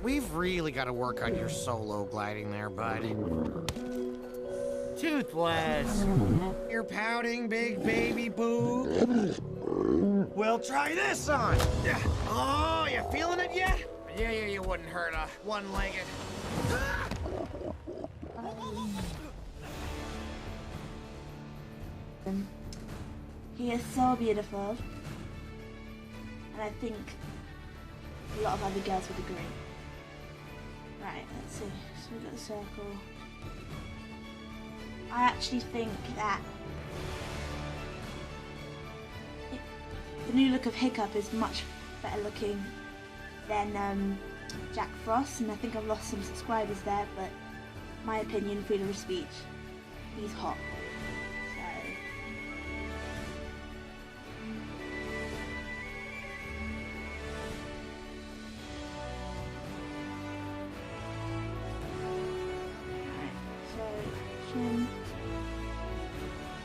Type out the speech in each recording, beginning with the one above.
We've really got to work on your solo gliding there, bud. Toothless! You're pouting, big baby boo? We'll try this on! Oh, you feeling it yet? Yeah, you wouldn't hurt a one-legged. He is so beautiful, and I think a lot of other girls would agree. Right, let's see. So we've got the circle. I actually think that the new look of Hiccup is much better looking than Jack Frost, and I think I've lost some subscribers there, but my opinion, freedom of speech, he's hot.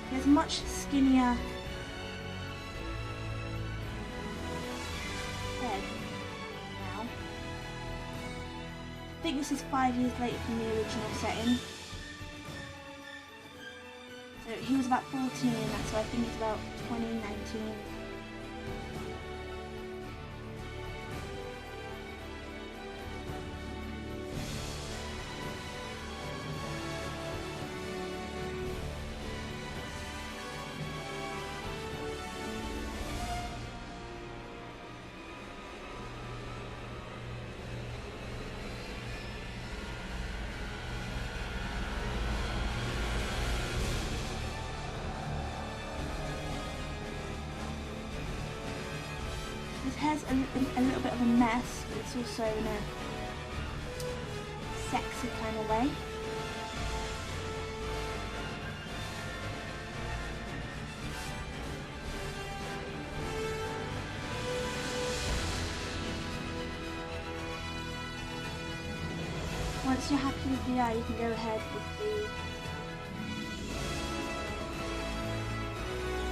He has much skinnier head now. I think this is 5 years late from the original setting. So he was about 14 in that, so I think it's about 2019. His hair's a little bit of a mess, but it's also in a sexy kind of way. Once you're happy with the eye, you can go ahead with the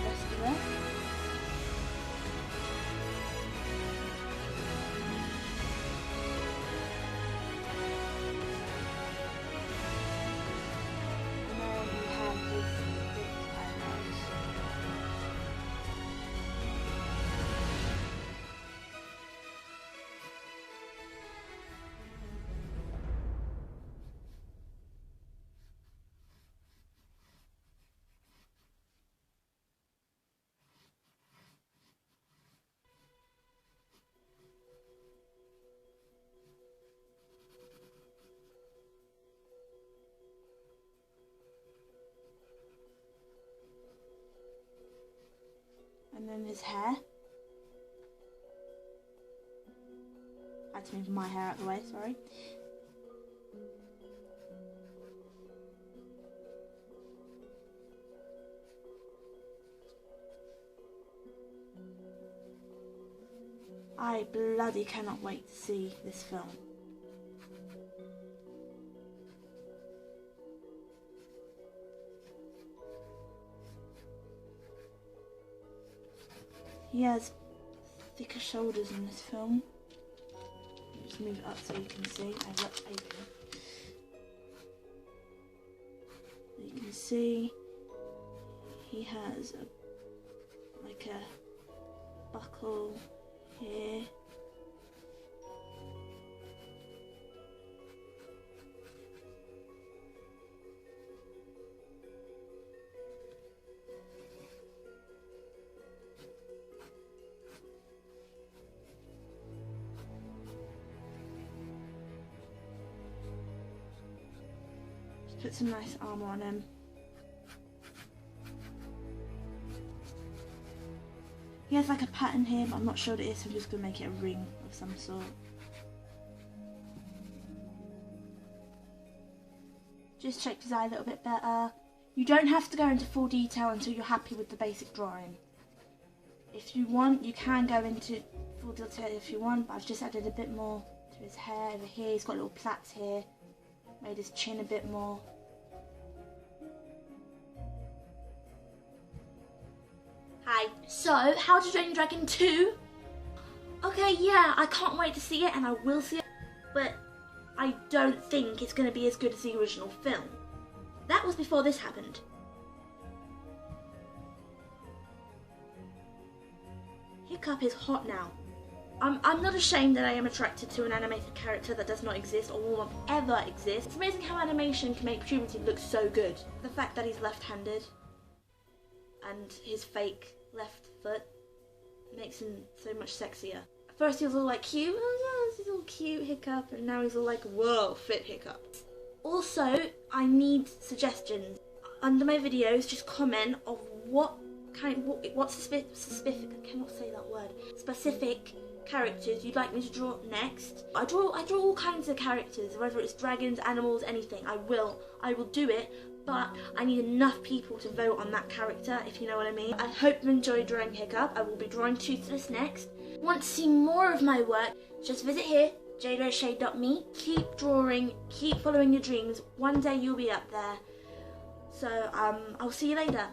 rest of it. And then his hair. I had to move my hair out of the way, sorry. I bloody cannot wait to see this film. He has thicker shoulders in this film. Just move it up so you can see. You can see he has like a buckle here. Put some nice armour on him. He has like a pattern here, but I'm not sure what it is, so I'm just going to make it a ring of some sort. Just check his eye a little bit better. You don't have to go into full detail until you're happy with the basic drawing. If you want, you can go into full detail if you want, but I've just added a bit more to his hair over here. He's got little plaits here. Made his chin a bit more. Hi. So, How to Train Your Dragon 2? Okay, yeah, I can't wait to see it, and I will see it. but I don't think it's going to be as good as the original film. That was before this happened. Hiccup is hot now. I'm not ashamed that I am attracted to an animated character that does not exist or will not ever exist. It's amazing how animation can make puberty look so good. The fact that he's left-handed and his fake left foot makes him so much sexier. At first he was all like cute, oh yeah, this is all cute Hiccup, and now he's all like, whoa, fit Hiccup. Also, I need suggestions. Under my videos, just comment of what specific, I cannot say that word, specific characters you'd like me to draw next. I draw all kinds of characters, whether it's dragons, animals, anything. I will do it, but I need enough people to vote on that character, if you know what I mean. I hope you enjoyed drawing Hiccup. I will be drawing Toothless next. Want to see more of my work? Just visit here, jaderoshay.me. Keep drawing, keep following your dreams. One day you'll be up there. So I'll see you later.